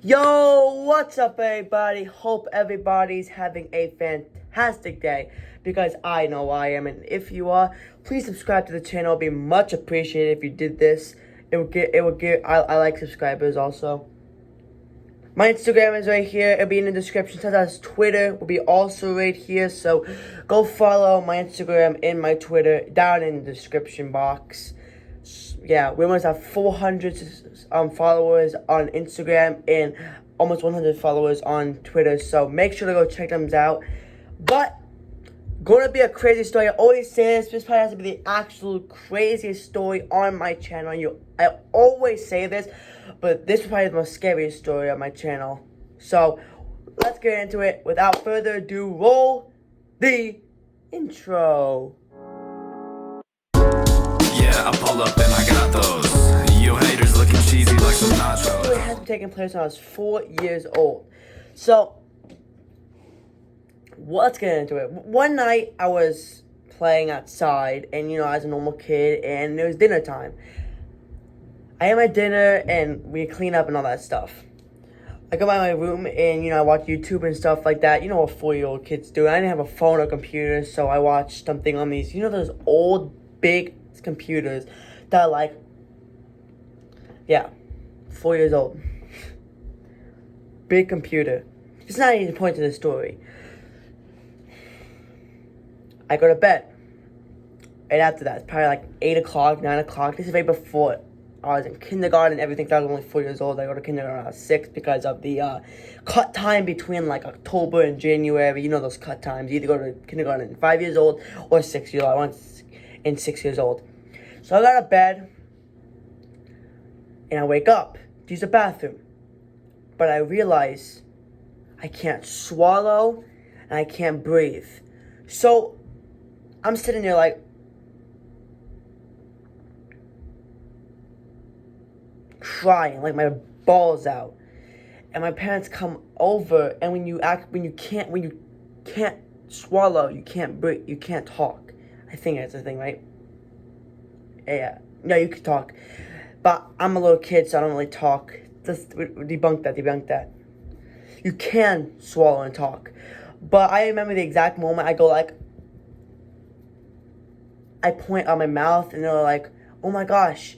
Yo, what's up, everybody? Hope everybody's having a fantastic day, because I know I am. And if you are, please subscribe to the channel. It'd be much appreciated if you did this. I like subscribers also. My Instagram is right here. It'll be in the description. So that's Twitter will be also right here. So go follow my Instagram and my Twitter down in the description box. Yeah, we almost have 400 followers on Instagram and almost 100 followers on Twitter. So make sure to go check them out. But gonna be a crazy story. I always say this probably has to be the absolute craziest story on my channel. I always say this, but this is probably the most scariest story on my channel. So let's get into it. Without further ado, roll the intro. I pull up and I got those. You haters looking cheesy like some nachos. It has been taking place when I was 4 years old. So, let's get into it. One night, I was playing outside, and as a normal kid, and it was dinner time. I had my dinner, and we clean up and all that stuff. I go by my room, and, I watch YouTube and stuff like that. You know what 4-year-old kids do. I didn't have a phone or computer, so I watched something on these, those old, big computers that are 4 years old. Big computer. It's not even the point of the story. I go to bed. And after that, it's probably 8 o'clock, 9 o'clock. This is right before I was in kindergarten and everything. I was only 4 years old. I go to kindergarten when I was 6 because of the cut time between October and January. You know those cut times. You either go to kindergarten at 5 years old or 6 years old. I went in 6 years old. So I got out of bed and I wake up to use the bathroom. But I realize I can't swallow and I can't breathe. So I'm sitting there crying, my balls out. And my parents come over, and when you can't swallow, you can't breathe, you can't talk. I think that's the thing, right? Yeah, you can talk. But I'm a little kid, so I don't really talk. Just debunk that. You can swallow and talk. But I remember the exact moment I go I point on my mouth, and they're like, oh my gosh,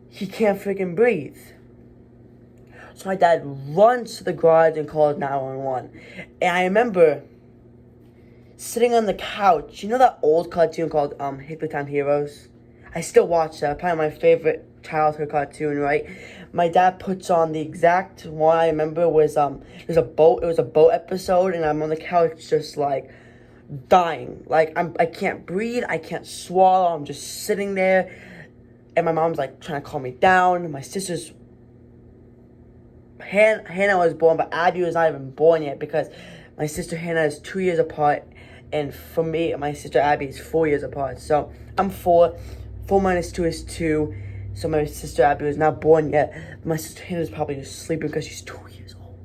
he can't freaking breathe. So my dad runs to the garage and calls 911. And I remember sitting on the couch. You know that old cartoon called Time Heroes? I still watch that. Probably my favorite childhood cartoon, right? My dad puts on the exact one I remember was there's a boat. It was a boat episode, and I'm on the couch just dying. I can't breathe. I can't swallow. I'm just sitting there, and my mom's trying to calm me down. My sister's Hannah was born, but Abby was not even born yet because my sister Hannah is 2 years apart, and for me, my sister Abby is 4 years apart. So I'm 4. 4 minus 2 is 2. So my sister Abby was not born yet. My sister Hannah is probably just sleeping because she's 2 years old.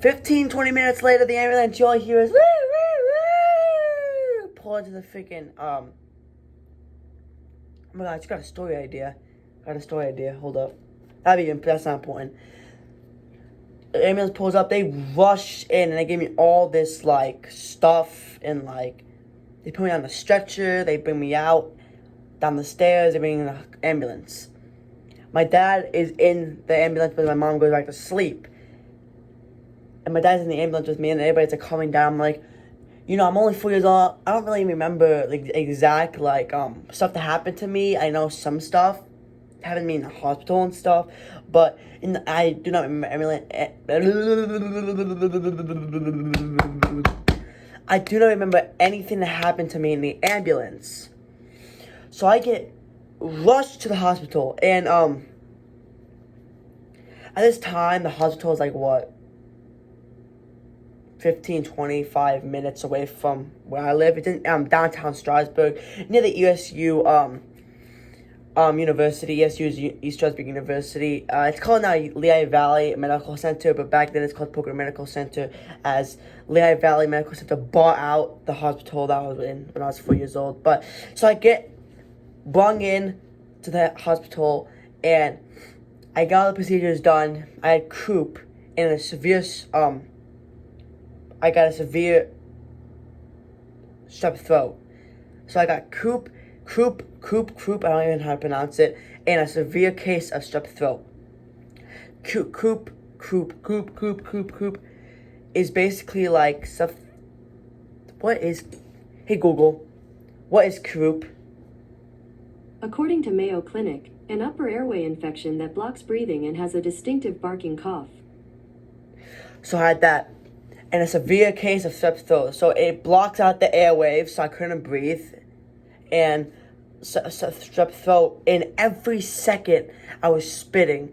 15-20 minutes later, the ambulance, you all hear is woo, woo, woo, pull into the freaking oh my god, I just got a story idea. Hold up. That's not important. The ambulance pulls up, they rush in, and they give me all this stuff, and they put me on the stretcher, they bring me out down the stairs, they bring me in the ambulance. My dad is in the ambulance, but my mom goes back to sleep. And my dad's in the ambulance with me, and everybody's coming down. I'm I'm only 4 years old. I don't really remember the exact stuff that happened to me. I know some stuff happened to me in the hospital and stuff, but I do not remember I do not remember anything that happened to me in the ambulance. So I get rushed to the hospital, and at this time the hospital is 15, 25 minutes away from where I live. It's in downtown Strasbourg, near the ESU University. ESU is East Strasbourg University. It's called now Lehigh Valley Medical Center, but back then it's called Poker Medical Center, as Lehigh Valley Medical Center bought out the hospital that I was in when I was 4 years old. But so I get brung in to the hospital, and I got all the procedures done. I had croup and I got a severe strep throat. So I got croup, I don't even know how to pronounce it, and a severe case of strep throat. Croup is basically like stuff. Hey Google, what is croup? According to Mayo Clinic, an upper airway infection that blocks breathing and has a distinctive barking cough. So I had that, and a severe case of strep throat. So it blocks out the airwaves, so I couldn't breathe, and strep throat. And every second I was spitting.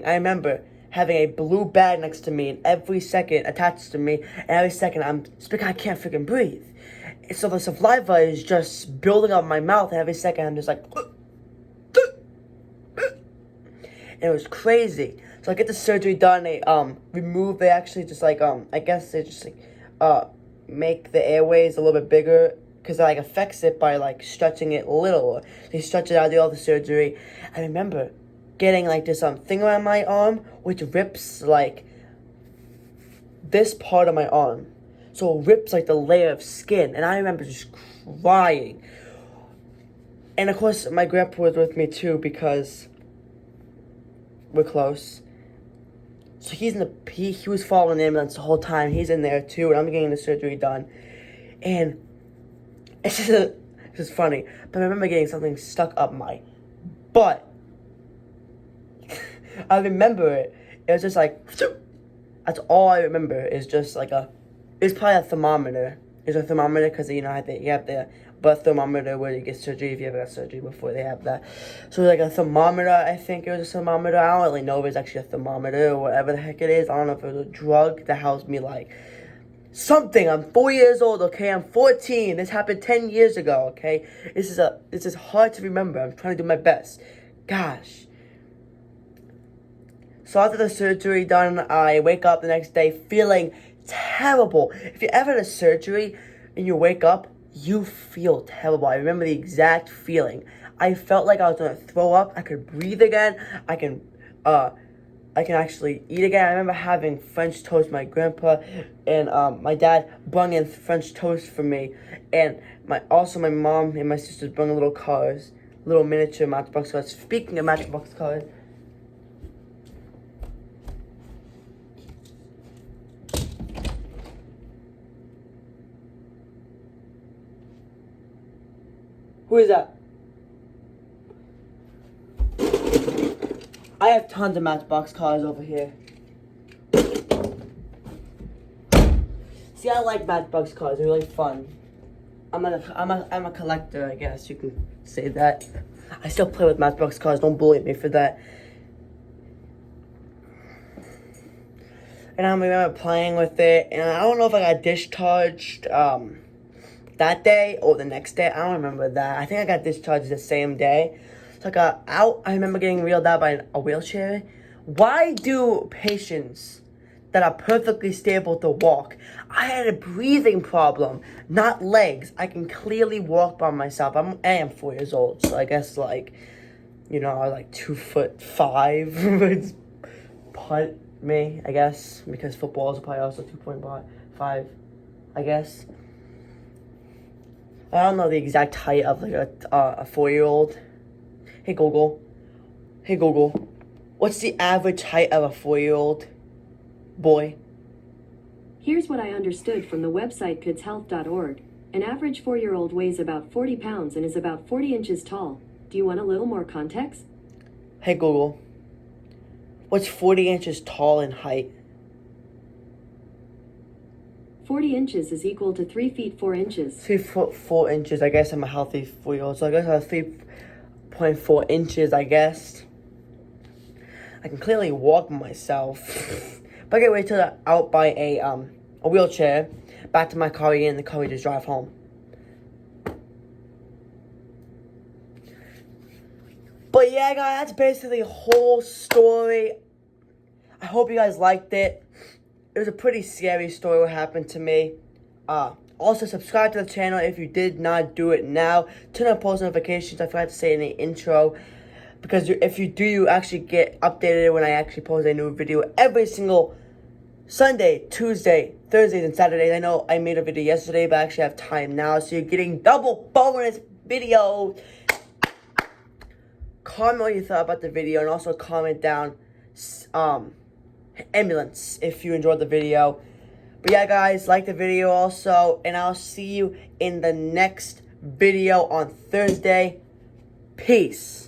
I remember having a blue bag next to me, and every second attached to me, and every second I'm speaking. I can't freaking breathe. So the saliva is just building up my mouth, and every second I'm just like, and it was crazy. So I get the surgery done. They actually just like I guess they just like make the airways a little bit bigger, because it like affects it by like stretching it a little. They stretch it out, do all the surgery. I remember getting like this thing around my arm, which rips like this part of my arm. So it rips like the layer of skin, and I remember just crying. And of course my grandpa was with me too, because we're close. So he was following the ambulance the whole time. He's in there too, and I'm getting the surgery done. And it's just funny. But I remember getting something stuck up my butt. I remember it. It was just like, that's all I remember. Is just like it's probably a thermometer. It's a thermometer because you know you have the butt thermometer where you get surgery if you ever got surgery before. They have that. So like a thermometer, I think it was a thermometer. I don't really know if it's actually a thermometer or whatever the heck it is. I don't know if it was a drug that helps me like something. I'm 4 years old, okay? I'm 14. This happened 10 years ago, okay? This is hard to remember. I'm trying to do my best. Gosh. So after the surgery done, I wake up the next day feeling terrible. If you ever had a surgery and you wake up, you feel terrible. I remember the exact feeling. I felt like I was gonna throw up. I could breathe again. I can actually eat again. I remember having French toast. My grandpa and my dad brought in French toast for me, and my mom and my sisters brought little cars, little miniature Matchbox cars. Speaking of Matchbox cars, who is that? I have tons of Matchbox cars over here. See, I like Matchbox cars. They're really fun. I'm a collector, I guess you can say that. I still play with Matchbox cars. Don't bully me for that. And I remember playing with it, and I don't know if I got discharged that day or the next day. I don't remember that. I think I got discharged the same day. So I got out. I remember getting wheeled out by a wheelchair. Why do patients that are perfectly stable to walk? I had a breathing problem, not legs. I can clearly walk by myself. I am 4 years old, so I guess like, you know, I was like 2'5". It's punt me, I guess, because football is probably also 2.5, I guess. I don't know the exact height of like a 4-year-old. Hey Google, what's the average height of a 4-year-old boy? Here's what I understood from the website kidshealth.org. An average 4-year-old weighs about 40 pounds and is about 40 inches tall. Do you want a little more context? Hey Google, what's 40 inches tall in height? 40 inches is equal to 3 feet 4 inches. 3 foot 4 inches. I guess I'm a healthy 4-year-old, so I guess I have 3.4 inches, I guess. I can clearly walk myself. But I get ready to out by a wheelchair, back to my car again, and the car we just drive home. But yeah, guys, that's basically the whole story. I hope you guys liked it. It was a pretty scary story what happened to me. Also, subscribe to the channel if you did not do it now. Turn on post notifications. I forgot to say in the intro. because if you do, you actually get updated when I actually post a new video every single Sunday, Tuesday, Thursdays, and Saturdays. I know I made a video yesterday, but I actually have time now, so you're getting double bonus videos. Comment what you thought about the video, and also comment down ambulance if you enjoyed the video. But yeah, guys, like the video also, and I'll see you in the next video on Thursday. Peace.